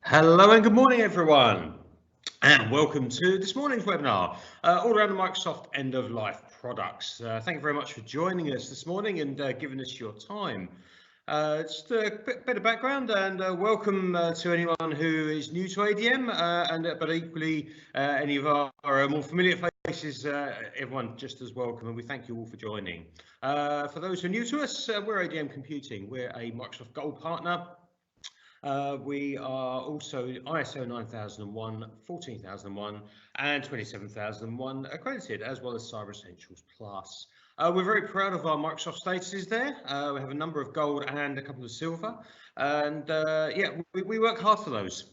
Hello and good morning, everyone, and welcome to this morning's webinar, all around the Microsoft end of life products. Thank you very much for joining us this morning and giving us your time. Just a bit of background and welcome to anyone who is new to ADM, but equally any of our more familiar faces, everyone just as welcome, and we thank you all for joining. For those who are new to us, we're ADM Computing. We're a Microsoft Gold partner. We are also ISO 9001, 14001 and 27001 accredited, as well as Cyber Essentials Plus. We're very proud of our Microsoft statuses there. We have a number of gold and a couple of silver, and yeah, we work hard for those.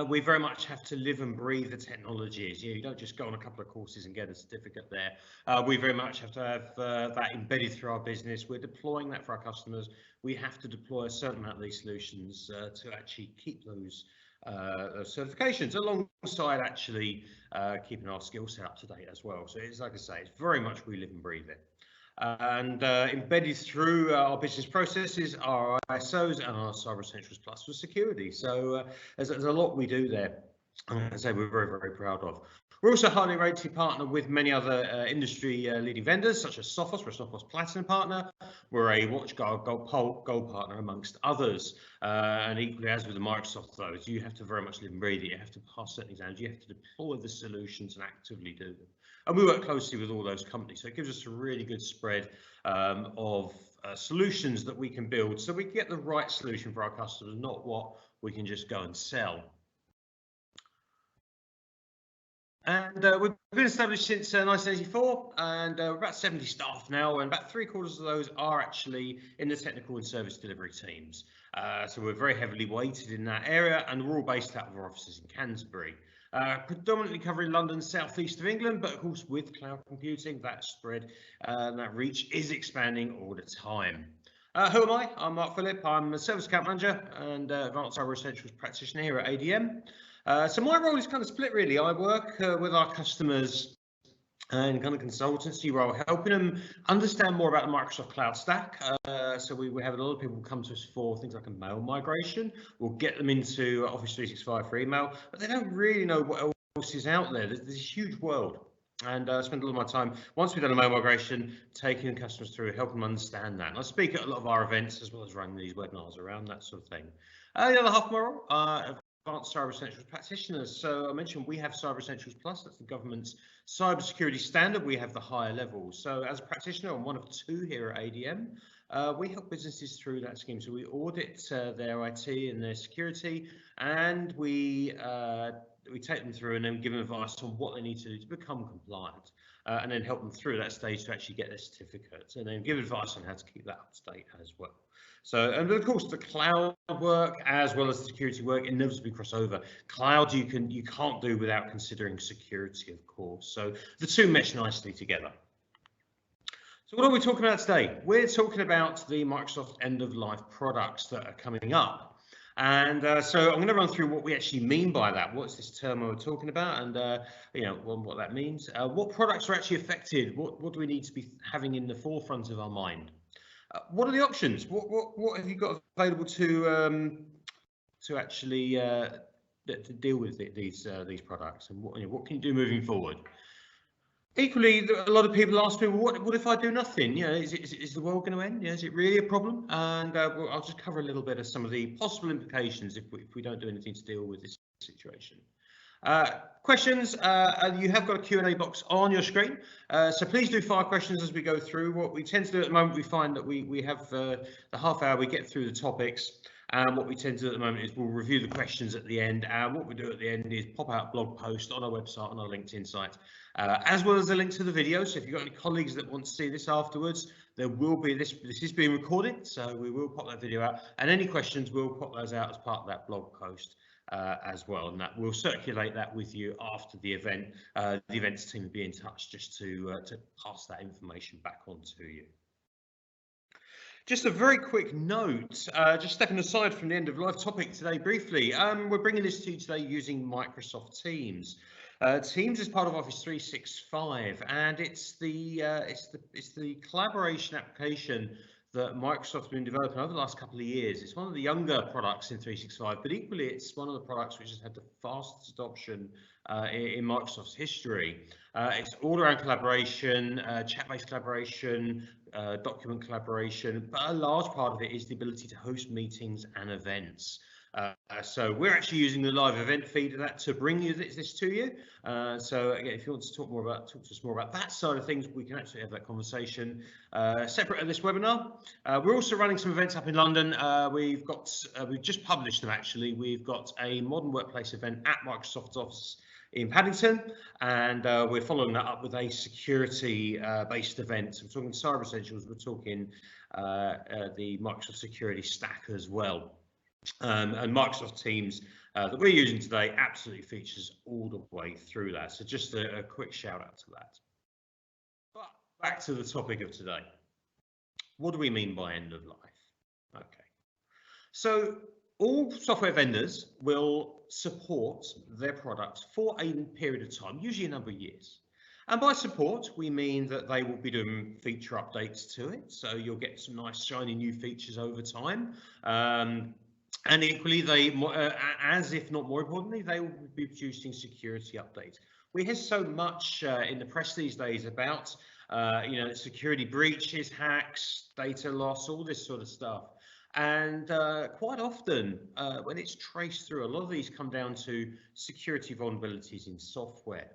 We very much have to live and breathe the technologies. You don't just go on a couple of courses and get a certificate there. We very much have to have that embedded through our business. We're deploying that for our customers. We have to deploy a certain amount of these solutions to actually keep those certifications alongside actually keeping our skill set up to date as well. So it's like I say, it's very much we live and breathe it. And embedded through our business processes, our ISOs and our Cyber Essentials Plus for security. So there's a lot we do there, and I say we're very, very proud of. We're also a highly rated partner with many other industry leading vendors, such as Sophos. We're a Sophos Platinum partner. We're a WatchGuard Gold partner, amongst others. And equally, as with the Microsoft, those, you have to very much live and breathe it. You have to pass certain exams. You have to deploy the solutions and actively do them. And we work closely with all those companies, so it gives us a really good spread of solutions that we can build, so we can get the right solution for our customers, not what we can just go and sell. And we've been established since 1984, and we're about 70 staff now, and about 3/4 of those are actually in the technical and service delivery teams. So we're very heavily weighted in that area, and we're all based out of our offices in Canterbury. Predominantly covering London, southeast of England, but of course with cloud computing, that spread and that reach is expanding all the time. Who am I? I'm Mark Phillip. I'm a service account manager and advanced cyber essentials practitioner here at ADM. So my role is kind of split really. I work with our customers and kind of consultancy role, helping them understand more about the Microsoft Cloud Stack. So we have a lot of people come to us for things like a mail migration. We'll get them into Office 365 for email, but they don't really know what else is out there. There's a huge world. And I spend a lot of my time, once we've done a mail migration, taking customers through, helping them understand that. And I speak at a lot of our events, as well as running these webinars around that sort of thing. The other half of my role, advanced cyber essentials practitioners. So I mentioned we have Cyber Essentials Plus. That's the government's cybersecurity standard. We have the higher levels. So as a practitioner, I'm one of two here at ADM. We help businesses through that scheme. So we audit their IT and their security, and we take them through and then give them advice on what they need to do to become compliant, and then help them through that stage to actually get their certificates, and then give advice on how to keep that up to date as well. So, and of course, the cloud work as well as the security work inevitably cross over. Cloud you can't do without considering security, of course. So the two mesh nicely together. So what are we talking about today? We're talking about the Microsoft end of life products that are coming up. And so I'm going to run through what we actually mean by that. What's this term we're talking about, and you know, what that means. What products are actually affected? What do we need to be having in the forefront of our mind? What are the options? What have you got available to actually to deal with these products, and what can you do moving forward? Equally, a lot of people ask me, well, what if I do nothing? You know, is the world going to end? Yeah, is it really a problem? And well, I'll just cover a little bit of some of the possible implications if we don't do anything to deal with this situation. Questions, you have got a Q&A box on your screen, so please do fire questions as we go through. What we tend to do at the moment, we find that we have the half hour, we get through the topics, and what we tend to do at the moment is we'll review the questions at the end, and what we do at the end is pop out a blog post on our website, on our LinkedIn site, as well as a link to the video. So if you've got any colleagues that want to see this afterwards, there will be this is being recorded, so we will pop that video out, and any questions we'll pop those out as part of that blog post as well, and that we'll circulate that with you after the event. The events team will be in touch just to pass that information back on to you. Just a very quick note, just stepping aside from the end of life topic today briefly, we're bringing this to you today using Microsoft Teams. Teams is part of Office 365, and it's the collaboration application that Microsoft has been developing over the last couple of years. It's one of the younger products in 365, but equally it's one of the products which has had the fastest adoption in Microsoft's history. It's all around collaboration, chat-based collaboration, document collaboration, but a large part of it is the ability to host meetings and events. So we're actually using the live event feed of that to bring you this to you. So again, if you want to talk to us more about that side of things, we can actually have that conversation separate of this webinar. We're also running some events up in London. We've just published them actually. We've got a modern workplace event at Microsoft's office in Paddington, and we're following that up with a security based event. We're talking Cyber Essentials, we're talking the Microsoft Security Stack as well. And Microsoft Teams that we're using today absolutely features all the way through that. So just a quick shout out to that. But back to the topic of today. What do we mean by end of life? Okay. So all software vendors will support their products for a period of time, usually a number of years. And by support, we mean that they will be doing feature updates to it. So you'll get some nice shiny new features over time. And equally, they, as if not more importantly, they will be producing security updates. We hear so much in the press these days about, security breaches, hacks, data loss, all this sort of stuff. And quite often, when it's traced through, a lot of these come down to security vulnerabilities in software.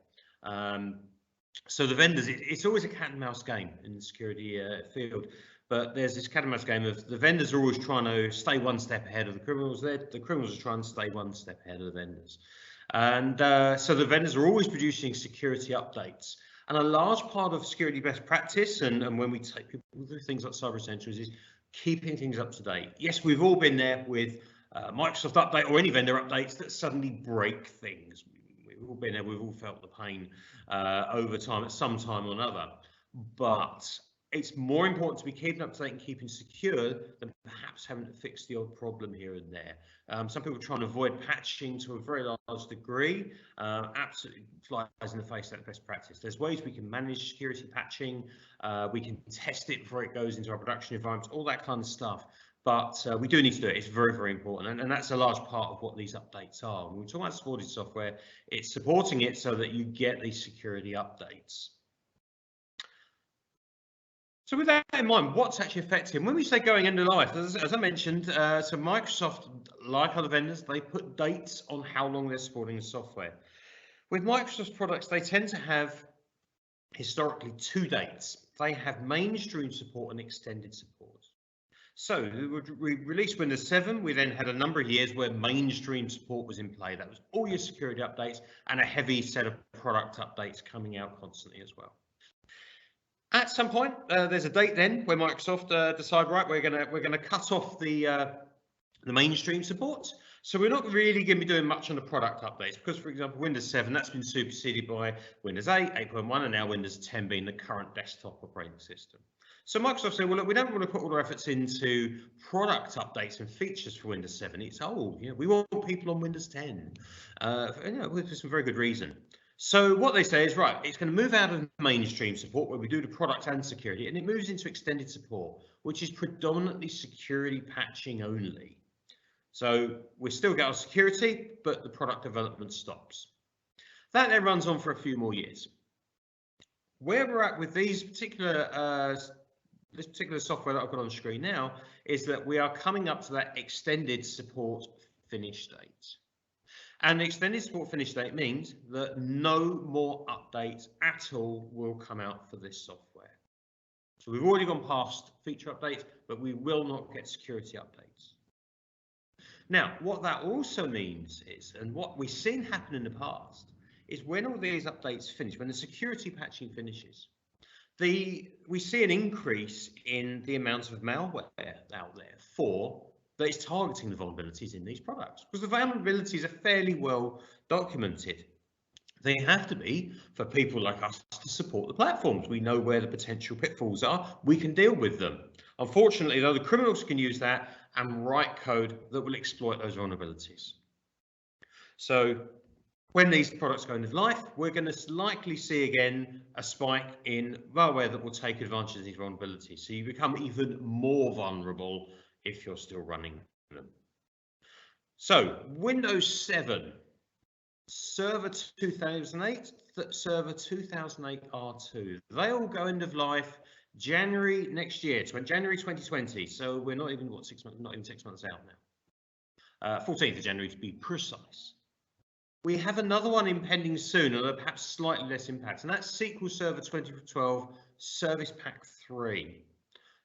So the vendors, it's always a cat and mouse game in the security field. But there's this cat and mouse game of the vendors are always trying to stay one step ahead of the criminals. The criminals are trying to stay one step ahead of the vendors. And so the vendors are always producing security updates. And a large part of security best practice, and when we take people through things like Cyber Essentials, is keeping things up to date. Yes, we've all been there with Microsoft Update or any vendor updates that suddenly break things. We've all been there, we've all felt the pain over time at some time or another. But it's more important to be keeping up to date and keeping secure than perhaps having to fix the odd problem here and there. Some people try and avoid patching to a very large degree. Absolutely flies in the face of that best practice. There's ways we can manage security patching. We can test it before it goes into our production environments, all that kind of stuff. But we do need to do it. It's very, very important. And that's a large part of what these updates are. When we talk about supported software, it's supporting it so that you get these security updates. So with that in mind, what's actually affecting? When we say going end of life, as I mentioned, so Microsoft, like other vendors, they put dates on how long they're supporting the software. With Microsoft products, they tend to have historically 2 dates. They have mainstream support and extended support. So we released Windows 7. We then had a number of years where mainstream support was in play. That was all your security updates and a heavy set of product updates coming out constantly as well. At some point, there's a date then where Microsoft decide, right, we're gonna cut off the mainstream support. So we're not really going to be doing much on the product updates because, for example, Windows 7 that's been superseded by Windows 8, 8.1, and now Windows 10 being the current desktop operating system. So Microsoft said, well, look, we don't want to put all our efforts into product updates and features for Windows 7. It's old. We want people on Windows 10, for some very good reason. So what they say is, right, it's going to move out of mainstream support where we do the product and security, and it moves into extended support, which is predominantly security patching only. So we still get our security, but the product development stops. That then runs on for a few more years. Where we're at with these particular this particular software that I've got on screen now is that we are coming up to that extended support finish date. And the extended support finish date means that no more updates at all will come out for this software. So we've already gone past feature updates, but we will not get security updates. Now, what that also means is, and what we've seen happen in the past, is when all these updates finish, when the security patching finishes, we see an increase in the amount of malware out there that is targeting the vulnerabilities in these products, because the vulnerabilities are fairly well documented. They have to be for people like us to support the platforms. We know where the potential pitfalls are. We can deal with them. Unfortunately, though, the criminals can use that and write code that will exploit those vulnerabilities. So When these products go into life, we're going to likely see again a spike in malware that will take advantage of these vulnerabilities. So you become even more vulnerable if you're still running them. So Windows 7, Server 2008, Server 2008 R2, they all go end of life January next year, January 2020. So we're not even, what, 6 months, not even 6 months out now. 14th of January to be precise. We have another one impending soon, although perhaps slightly less impact, and that's SQL Server 2012 Service Pack 3.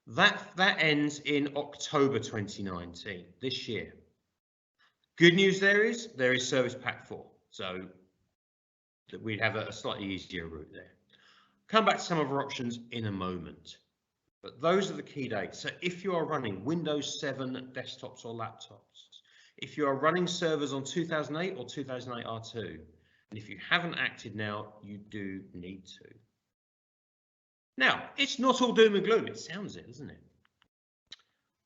That ends in October 2019, this year. Good news there is Service Pack 4, so that we'd have a slightly easier route there. Come back to some of our options in a moment, but those are the key dates. So if you are running Windows 7 desktops or laptops, if you are running servers on 2008 or 2008 R2, and if you haven't acted now, you do need to. Now, it's not all doom and gloom. It sounds it, isn't it?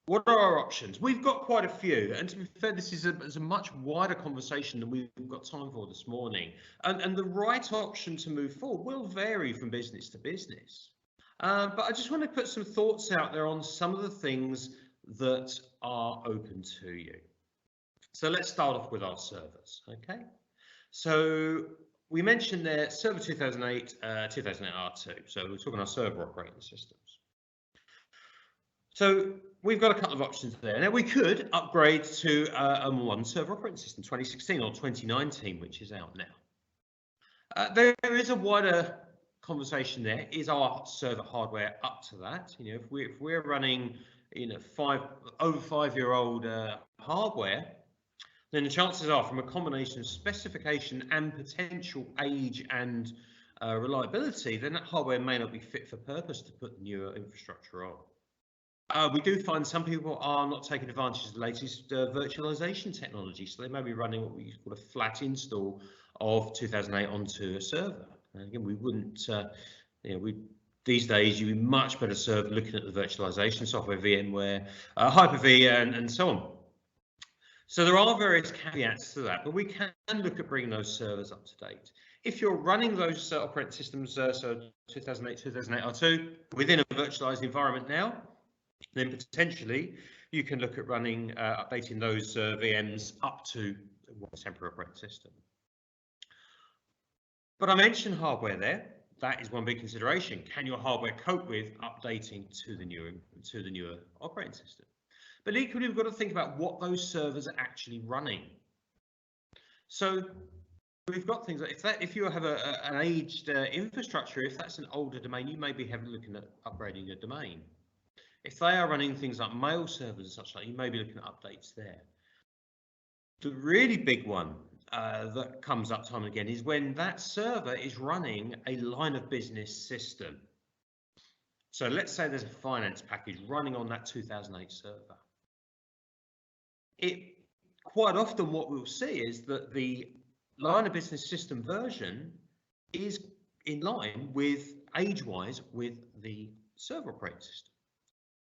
What are our options? We've got quite a few, and to be fair, this is a much wider conversation than we've got time for this morning. And the right option to move forward will vary from business to business. But I just want to put some thoughts out there on some of the things that are open to you. So let's start off with our servers, okay? So we mentioned there Server 2008, 2008 R2. So we're talking our server operating systems. So we've got a couple of options there. Now we could upgrade to a one server operating system, 2016 or 2019, which is out now. There is a wider conversation there. Is our server hardware up to that? You know, if we're running, you know, over 5-year-old hardware, then the chances are, from a combination of specification and potential age and reliability, then that hardware may not be fit for purpose to put newer infrastructure on. We do find some people are not taking advantage of the latest virtualization technology, so they may be running what we call a flat install of 2008 onto a server. And again, we wouldn't, you know, these days you'd be much better served looking at the virtualization software, VMware, Hyper-V, and so on. So there are various caveats to that, but we can look at bringing those servers up to date. If you're running those operating systems, so 2008, 2008 R2, within a virtualized environment now, then potentially you can look at running, updating those VMs up to one temporary operating system. But I mentioned hardware there. That is one big consideration. Can your hardware cope with updating to the newer operating system? But equally, we've got to think about what those servers are actually running. So we've got things like if you have an aged infrastructure, if that's an older domain, you may be heavily looking at upgrading your domain. If they are running things like mail servers and such like, you may be looking at updates there. The really big one that comes up time and again is when that server is running a line of business system. So let's say there's a finance package running on that 2008 server. Quite often what we'll see is that the line of business system version is in line with age-wise with the server operating system.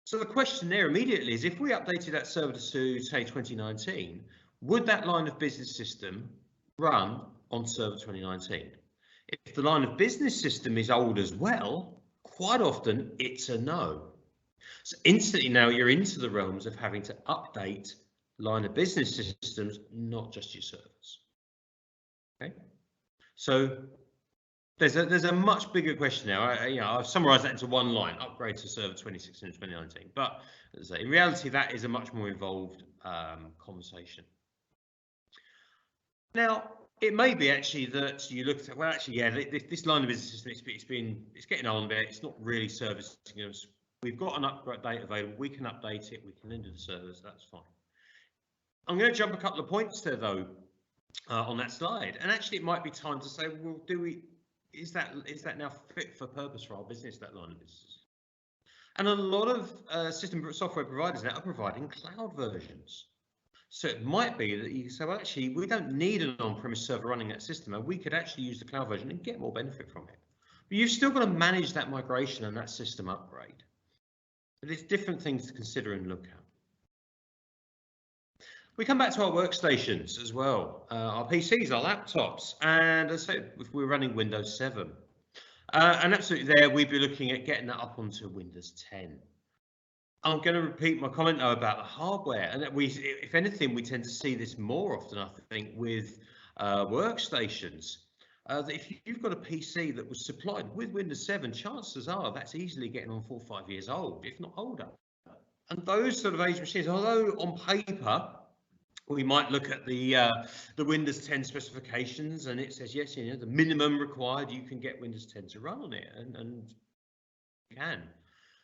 So the question there immediately is, if we updated that server to say 2019, would that line of business system run on server 2019? If the line of business system is old as well, quite often it's a no. So instantly now you're into the realms of having to update line of business systems, not just your servers. Okay, so there's a much bigger question now. I've summarised that into one line: upgrade to server 2016 and 2019. But as I say, in reality, that is a much more involved conversation. Now, it may be actually that you look at, well, actually, yeah, this line of business system, it's getting on there. It's not really servicing us. We've got an upgrade date available. We can update it. We can enter the servers. That's fine. I'm going to jump a couple of points there, though, on that slide. And actually, it might be time to say, well, is that now fit for purpose for our business, that line of business? And a lot of software providers now are providing cloud versions. So it might be that you say, well, actually, we don't need an on-premise server running that system, and we could actually use the cloud version and get more benefit from it. But you've still got to manage that migration and that system upgrade. But there's different things to consider and look at. We come back to our workstations as well, our PCs, our laptops, and as I say, if we're running Windows 7. And absolutely there, we'd be looking at getting that up onto Windows 10. I'm going to repeat my comment though about the hardware, and that if anything, we tend to see this more often, I think, with workstations. That if you've got a PC that was supplied with Windows 7, chances are that's easily getting on 4 or 5 years old, if not older. And those sort of age machines, although on paper we might look at the Windows 10 specifications, and it says yes, you know, the minimum required, you can get Windows 10 to run on it, and you can.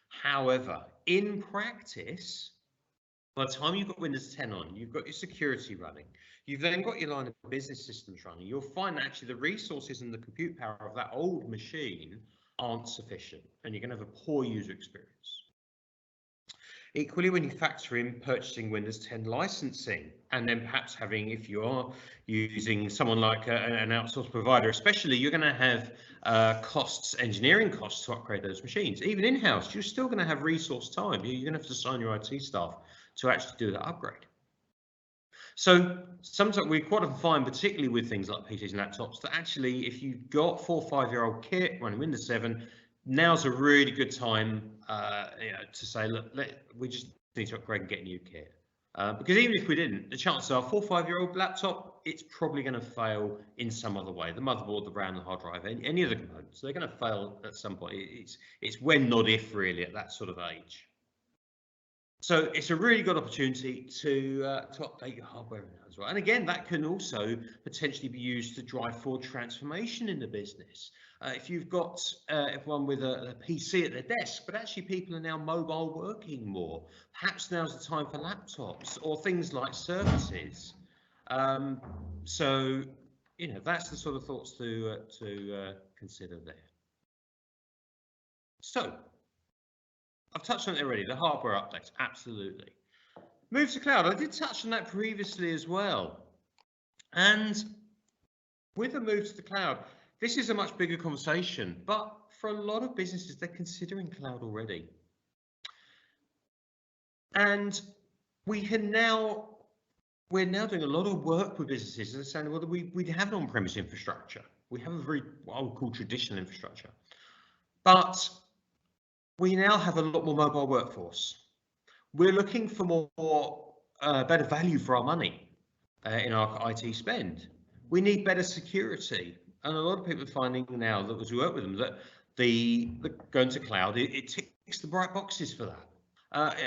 However, in practice, by the time you've got Windows 10 on, you've got your security running, you've then got your line of business systems running, you'll find that actually the resources and the compute power of that old machine aren't sufficient, and you're going to have a poor user experience. Equally, when you factor in purchasing Windows 10 licensing, and then perhaps having, if you are using someone like an outsourced provider, especially, you're going to have costs, engineering costs to upgrade those machines. Even in-house, you're still going to have resource time. You're going to have to assign your IT staff to actually do that upgrade. So sometimes we quite often find, particularly with things like PCs and laptops, that actually if you've got 4 or 5 year old kit running Windows 7, now's a really good time to say, look, we just need to upgrade and get a new kit. Because even if we didn't, the chances are 4 or 5 year old laptop, it's probably going to fail in some other way. The motherboard, the RAM, the hard drive, any of the components, they're going to fail at some point. It's when, not if, really, at that sort of age. So it's a really good opportunity to update your hardware as well. And again, that can also potentially be used to drive forward transformation in the business. If you've got everyone with a PC at their desk, but actually people are now mobile working more, perhaps now's the time for laptops or things like services. So, you know, that's the sort of thoughts to consider there. So, I've touched on it already, the hardware updates, absolutely. Move to cloud, I did touch on that previously as well. And with the move to the cloud, this is a much bigger conversation, but for a lot of businesses, they're considering cloud already. And we're now doing a lot of work with businesses and saying, well, we have an on-premise infrastructure. We have a very, what I would call traditional infrastructure. But we now have a lot more mobile workforce. We're looking for more better value for our money in our IT spend. We need better security, and a lot of people are finding now that as we work with them that the going to cloud, it ticks the bright boxes for that.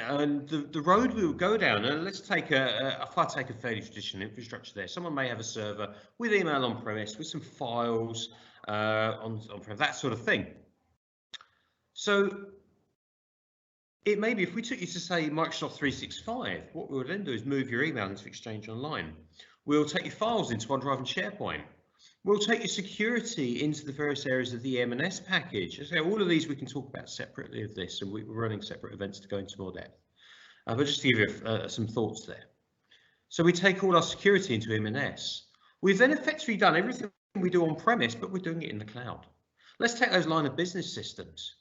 And the road we will go down, and let's take if I take a fairly traditional infrastructure there, someone may have a server with email on premise, with some files on-prem, that sort of thing. So it may be, if we took you to say Microsoft 365, what we would then do is move your email into Exchange Online. We'll take your files into OneDrive and SharePoint. We'll take your security into the various areas of the M&S package. So all of these we can talk about separately of this, and we're running separate events to go into more depth. But just to give you some thoughts there. So we take all our security into M&S. We've then effectively done everything we do on premise, but we're doing it in the cloud. Let's take those line of business systems.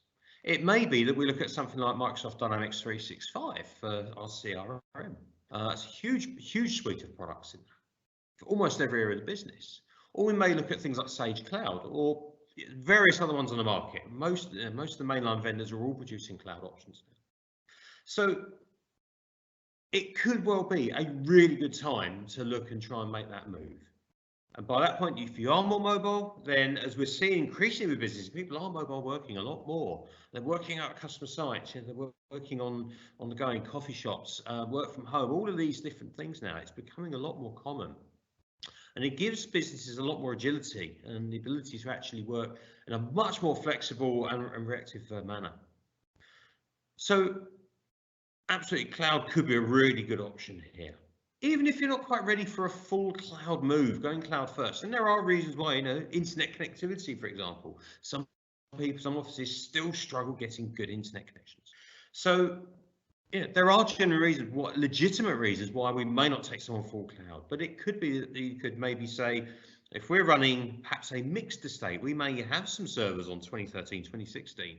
It may be that we look at something like Microsoft Dynamics 365 for our CRM. It's a huge suite of products in there for almost every area of the business. Or we may look at things like Sage Cloud or various other ones on the market. Most of the mainline vendors are all producing cloud options now. So it could well be a really good time to look and try and make that move. And by that point, if you are more mobile, then as we're seeing increasingly with businesses, people are mobile working a lot more. They're working out at customer sites, they're working on the go in coffee shops, work from home, all of these different things now. It's becoming a lot more common. And it gives businesses a lot more agility and the ability to actually work in a much more flexible and reactive manner. So absolutely, cloud could be a really good option here. Even if you're not quite ready for a full cloud move, going cloud first. And there are reasons why, you know, internet connectivity, for example. Some offices still struggle getting good internet connections. So, yeah, there are genuine reasons, legitimate reasons why we may not take someone full cloud. But it could be that you could maybe say, if we're running perhaps a mixed estate, we may have some servers on 2013, 2016.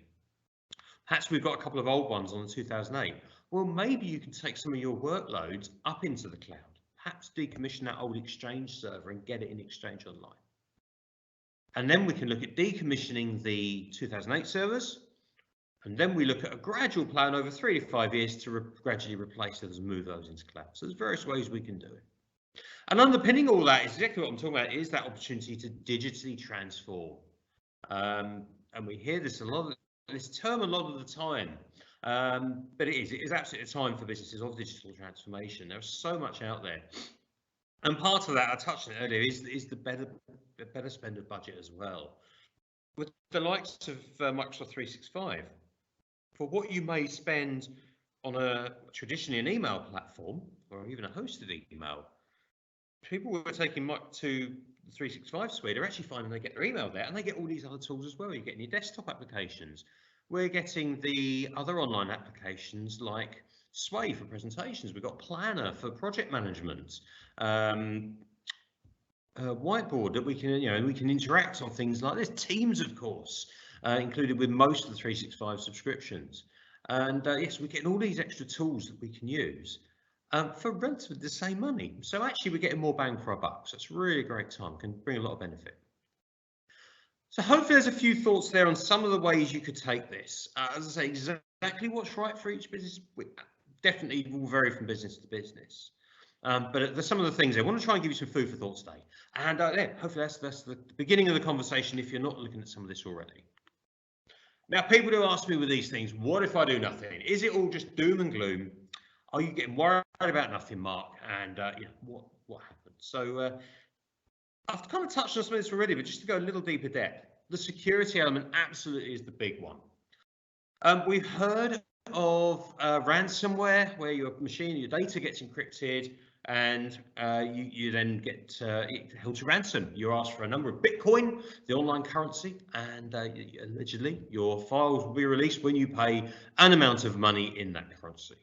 Perhaps we've got a couple of old ones on the 2008. Well, maybe you can take some of your workloads up into the cloud. perhaps decommission that old Exchange server and get it in Exchange Online. And then we can look at decommissioning the 2008 servers. And then we look at a gradual plan over 3 to 5 years to gradually replace those and move those into cloud. So there's various ways we can do it. And underpinning all that is exactly what I'm talking about, is that opportunity to digitally transform. And we hear this term a lot of the time, but it is absolutely a time for businesses of digital transformation. There's so much out there. And part of that, I touched on it earlier, is the better spend of budget as well. With the likes of Microsoft 365, for what you may spend on traditionally an email platform or even a hosted email, people who are taking to the 365 suite are actually finding they get their email there, and they get all these other tools as well. You're getting your desktop applications. We're getting the other online applications like Sway for presentations. We've got Planner for project management, Whiteboard that we can interact on things like this. Teams, of course, included with most of the 365 subscriptions. And yes, we're getting all these extra tools that we can use for relatively the same money. So actually we're getting more bang for our buck. So it's really a great time, can bring a lot of benefit. So hopefully there's a few thoughts there on some of the ways you could take this. As I say, exactly what's right for each business definitely will vary from business to business. But there's some of the things I want to try and give you some food for thought today. And yeah, hopefully that's the beginning of the conversation if you're not looking at some of this already. Now, people do ask me with these things, what if I do nothing? Is it all just doom and gloom? Are you getting worried about nothing, Mark? And what happens? So I've kind of touched on some of this already, but just to go a little deeper depth, the security element absolutely is the big one. We've heard of ransomware, where your machine, your data gets encrypted, and you then get held to ransom. You're asked for a number of Bitcoin, the online currency, and allegedly your files will be released when you pay an amount of money in that currency.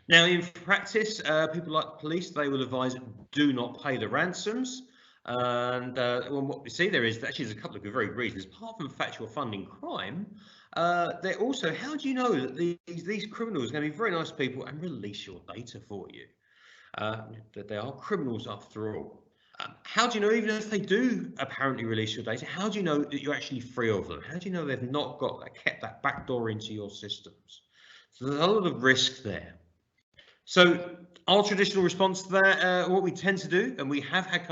Now, in practice, people like the police, they will advise do not pay the ransoms. And what we see there is that actually there's a couple of very good reasons. Apart from the fact you're funding crime, they're also, how do you know that these criminals are going to be very nice people and release your data for you? That they are criminals after all. How do you know, even if they do apparently release your data, how do you know that you're actually free of them? How do you know they've not kept that backdoor into your systems? So there's a lot of risk there. So our traditional response to that, what we tend to do, and we have had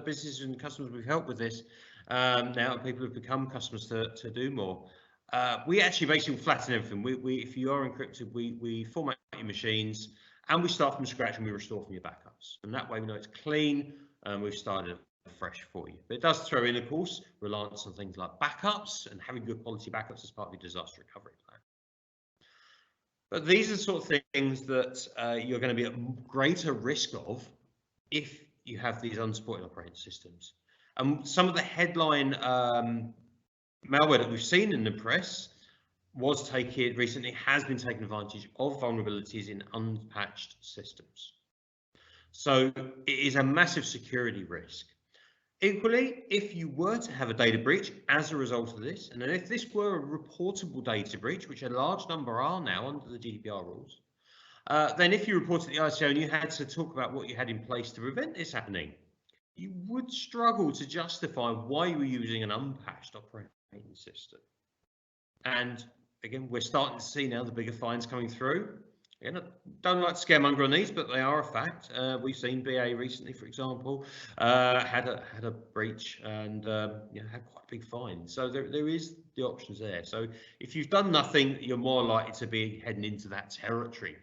businesses and customers we've helped with this, now people have become customers to do more. We actually basically flatten everything. If you are encrypted, we format your machines and we start from scratch and we restore from your backups. And that way we know it's clean and we've started fresh for you. But it does throw in, of course, reliance on things like backups and having good quality backups as part of your disaster recovery plan. But these are the sort of things that you're going to be at greater risk of if you have these unsupported operating systems. And some of the headline malware that we've seen in the press recently has been taking advantage of vulnerabilities in unpatched systems. So it is a massive security risk. Equally, if you were to have a data breach as a result of this, and then if this were a reportable data breach, which a large number are now under the GDPR rules, then if you reported the ICO and you had to talk about what you had in place to prevent this happening, you would struggle to justify why you were using an unpatched operating system. And again, we're starting to see now the bigger fines coming through. Again, I don't like to scaremonger on these, but they are a fact. We've seen BA recently, for example, had a breach and had quite a big fine. So there is the options there. So if you've done nothing, you're more likely to be heading into that territory.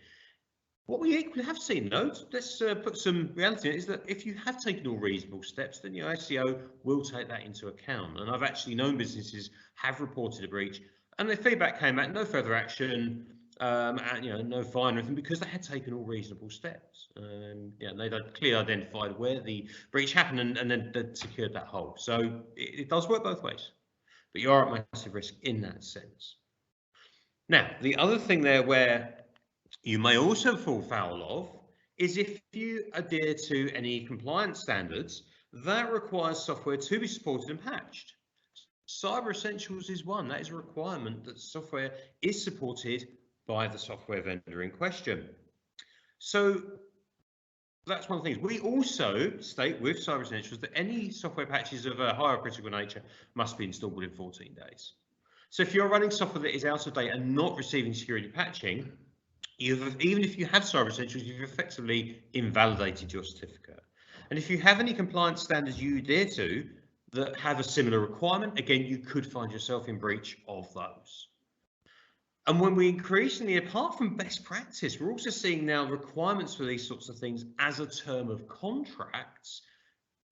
What we equally have seen, though, let's put some reality in it, is that if you have taken all reasonable steps, then your SEO will take that into account. And I've actually known businesses have reported a breach, and their feedback came back, no further action, and no fine or anything, because they had taken all reasonable steps. They'd clearly identified where the breach happened and then they'd secured that hole. So it does work both ways, but you are at massive risk in that sense. Now, the other thing there where you may also fall foul of is if you adhere to any compliance standards that requires software to be supported and patched. Cyber Essentials is one. That is a requirement that software is supported by the software vendor in question. So That's one of the things. We also state with Cyber Essentials that any software patches of a higher critical nature must be installed within 14 days. So if you're running software that is out of date and not receiving security patching, even if you have Cyber Essentials, you've effectively invalidated your certificate. And if you have any compliance standards you adhere to that have a similar requirement, again, you could find yourself in breach of those. And when we increasingly, apart from best practice, we're also seeing now requirements for these sorts of things as a term of contracts.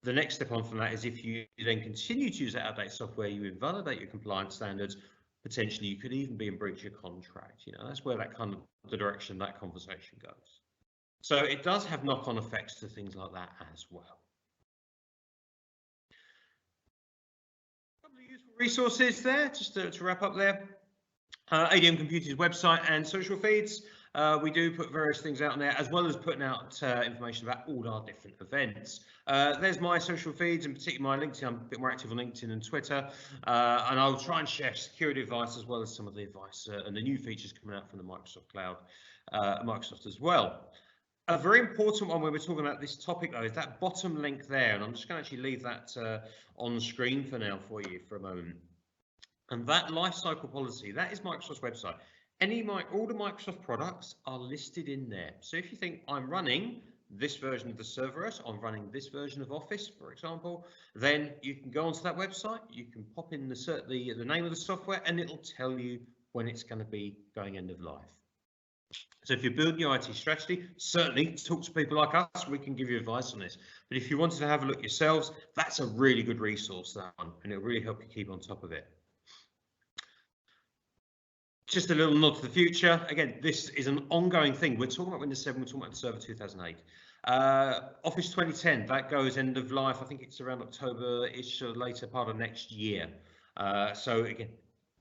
The next step on from that is if you then continue to use that out-of-date software, you invalidate your compliance standards, potentially you could even be in breach of contract. You know, that's where that kind of the direction that conversation goes. So it does have knock-on effects to things like that as well. A couple of useful resources there, just to wrap up there. ADM Computing's website and social feeds. We do put various things out on there, as well as putting out information about all our different events. There's my social feeds, in particular my LinkedIn. I'm a bit more active on LinkedIn and Twitter, and I'll try and share security advice as well as some of the advice and the new features coming out from the Microsoft Cloud, Microsoft as well. A very important one when we're talking about this topic, though, is that bottom link there, and I'm just going to actually leave that on screen for now for you for a moment. And that lifecycle policy, that is Microsoft's website. All the Microsoft products are listed in there. So if you think I'm running this version of the serverless, I'm running this version of Office, for example, then you can go onto that website, you can pop in the name of the software, and it'll tell you when it's going to be going end of life. So if you're building your IT strategy, certainly talk to people like us. We can give you advice on this. But if you wanted to have a look yourselves, that's a really good resource, that one, and it'll really help you keep on top of it. Just a little nod to the future. Again, this is an ongoing thing. We're talking about Windows 7, we're talking about the Server 2008. Office 2010, that goes end of life. I think it's around October-ish or later part of next year. So again,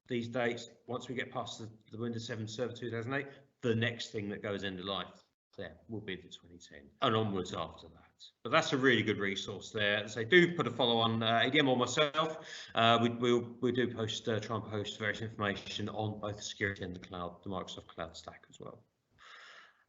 these dates, once we get past the Windows 7 Server 2008, the next thing that goes end of life there will be the 2010 and onwards after that. But that's a really good resource there. So do put a follow on ADM or myself. We do post, try and post various information on both the security and the cloud, the Microsoft Cloud Stack as well.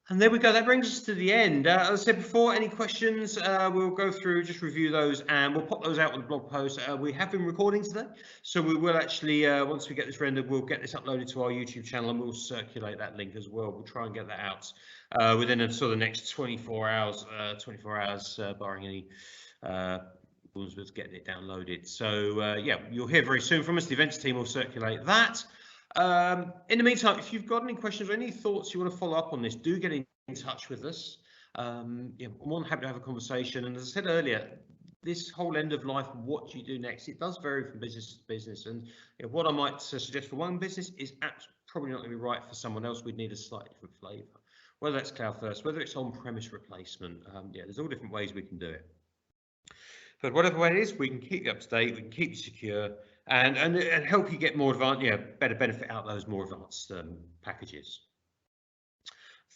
And there we go. That brings us to the end. As I said before, any questions, we'll go through, just review those, and we'll pop those out with the blog post. We have been recording today, so we will actually, once we get this rendered, we'll get this uploaded to our YouTube channel, and we'll circulate that link as well. We'll try and get that out within the sort of next 24 hours, barring any problems with getting it downloaded. So yeah, you'll hear very soon from us. The events team will circulate that. In the meantime, if you've got any questions or any thoughts you want to follow up on this, do get in touch with us. Yeah, I'm more than happy to have a conversation. And as I said earlier, this whole end of life, what do you do next? It does vary from business to business. And what I might suggest for one business is probably not going to be right for someone else. We'd need a slightly different flavor, whether that's cloud first, whether it's on-premise replacement. Yeah, there's all different ways we can do it. But whatever way it is, we can keep you up to date, we can keep you secure, and help you get more advanced, better benefit out those more advanced packages.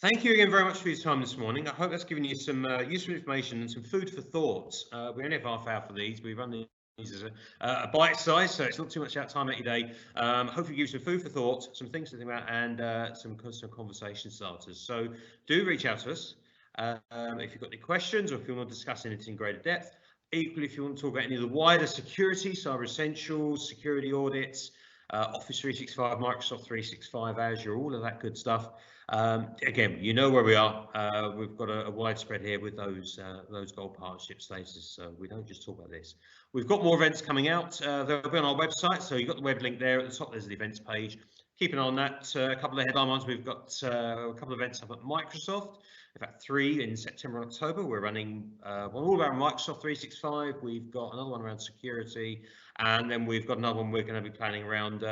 Thank you again very much for your time this morning. I hope that's given you some useful information and some food for thought. We only have half hour for these. We run these as a bite size, so it's not too much out time out your day. Hopefully give you some food for thought, some things to think about, and some conversation starters. So do reach out to us if you've got any questions or if you want to discuss anything in greater depth. Equally, if you want to talk about any of the wider security, Cyber Essentials, security audits, Office 365, Microsoft 365, Azure, all of that good stuff. Again, you know where we are. We've got a widespread here with those gold partnership statuses, so we don't just talk about this. We've got more events coming out. They'll be on our website, so you've got the web link there at the top. There's the events page. Keep an eye on that. A couple of headline ones. We've got a couple of events up at Microsoft. In fact, 3 in September and October. We're running one all around Microsoft 365. We've got another one around security, and then we've got another one we're going to be planning around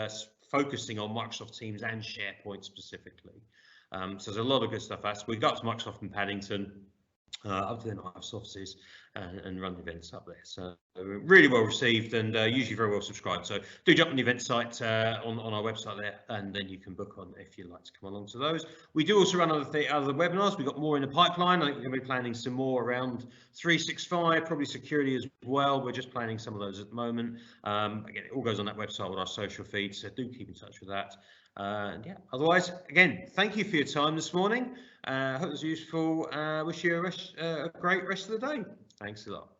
focusing on Microsoft Teams and SharePoint specifically. So there's a lot of good stuff. We've got Microsoft in Paddington, up to the Microsoft offices, and run events up there. So really well received and usually very well subscribed. So do jump on the event site on our website there, and then you can book on if you'd like to come along to those. We do also run other webinars. We've got more in the pipeline. I think we're going to be planning some more around 365, probably security as well. We're just planning some of those at the moment. Again, it all goes on that website with our social feeds, so do keep in touch with that. And yeah, otherwise, again, thank you for your time this morning. I hope it was useful. Wish you a great rest of the day. Thanks a lot.